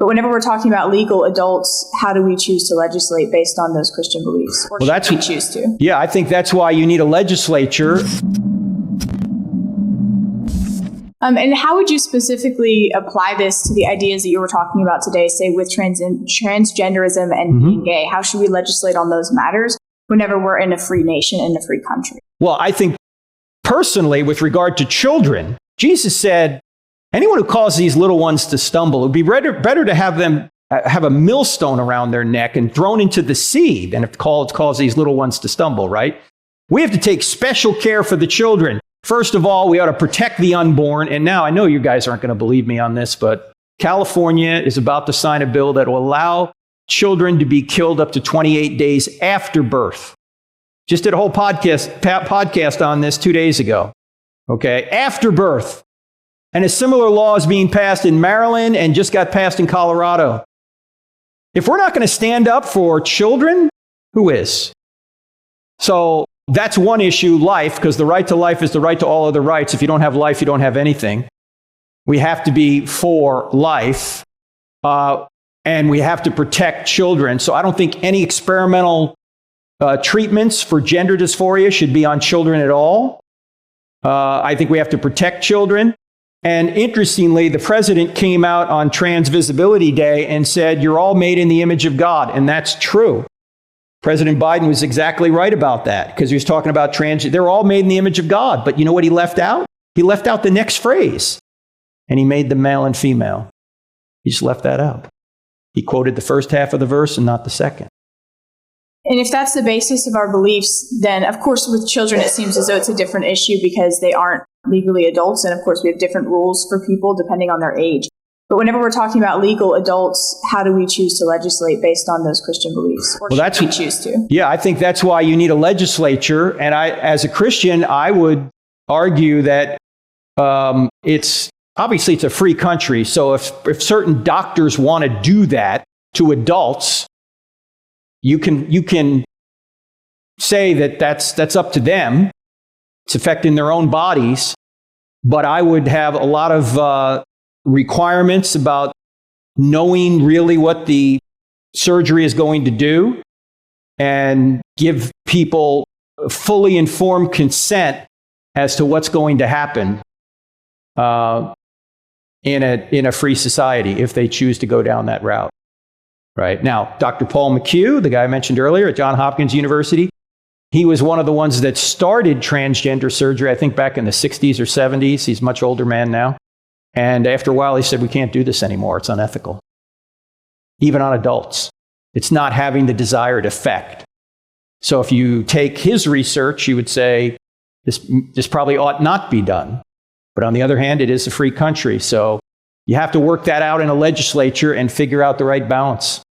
But whenever we're talking about legal adults, how do we choose to legislate based on those Christian beliefs? Or should we choose to? Yeah, I think that's why you need a legislature. And how would you specifically apply this to the ideas that you were talking about today, say with transgenderism and being gay? How should we legislate on those matters whenever we're in a free nation, in a free country? Well, I think personally, with regard to children, Jesus said, anyone who causes these little ones to stumble, it would be better to have them have a millstone around their neck and thrown into the sea than if cause these little ones to stumble, right? We have to take special care for the children. First of all, we ought to protect the unborn. And now I know you guys aren't going to believe me on this, but California is about to sign a bill that will allow children to be killed up to 28 days after birth. Just did a whole podcast on this 2 days ago. Okay, after birth. And a similar law is being passed in Maryland and just got passed in Colorado. If we're not going to stand up for children, who is? So that's one issue, life, because the right to life is the right to all other rights. If you don't have life, you don't have anything. We have to be for life, and we have to protect children. So I don't think any experimental treatments for gender dysphoria should be on children at all. I think we have to protect children. And interestingly, the president came out on Trans Visibility Day and said, you're all made in the image of God. And that's true. President Biden was exactly right about that because he was talking about they're all made in the image of God. But you know what he left out? He left out the next phrase. And he made them male and female. He just left that out. He quoted the first half of the verse and not the second. And if that's the basis of our beliefs, then of course with children it seems as though it's a different issue because they aren't legally adults. And of course we have different rules for people depending on their age. But whenever we're talking about legal adults, how do we choose to legislate based on those Christian beliefs? Or should we choose to? Yeah, I think that's why you need a legislature. And as a Christian, I would argue that it's a free country. So if certain doctors want to do that to adults, you can say that that's up to them. It's affecting their own bodies. But I would have a lot of requirements about knowing really what the surgery is going to do and give people fully informed consent as to what's going to happen in a free society if they choose to go down that route. Right. Now, Dr. Paul McHugh, the guy I mentioned earlier at Johns Hopkins University, he was one of the ones that started transgender surgery, I think back in the 60s or 70s. He's a much older man now. And after a while, he said, we can't do this anymore. It's unethical. Even on adults. It's not having the desired effect. So if you take his research, you would say, this probably ought not be done. But on the other hand, it is a free country. So you have to work that out in a legislature and figure out the right balance.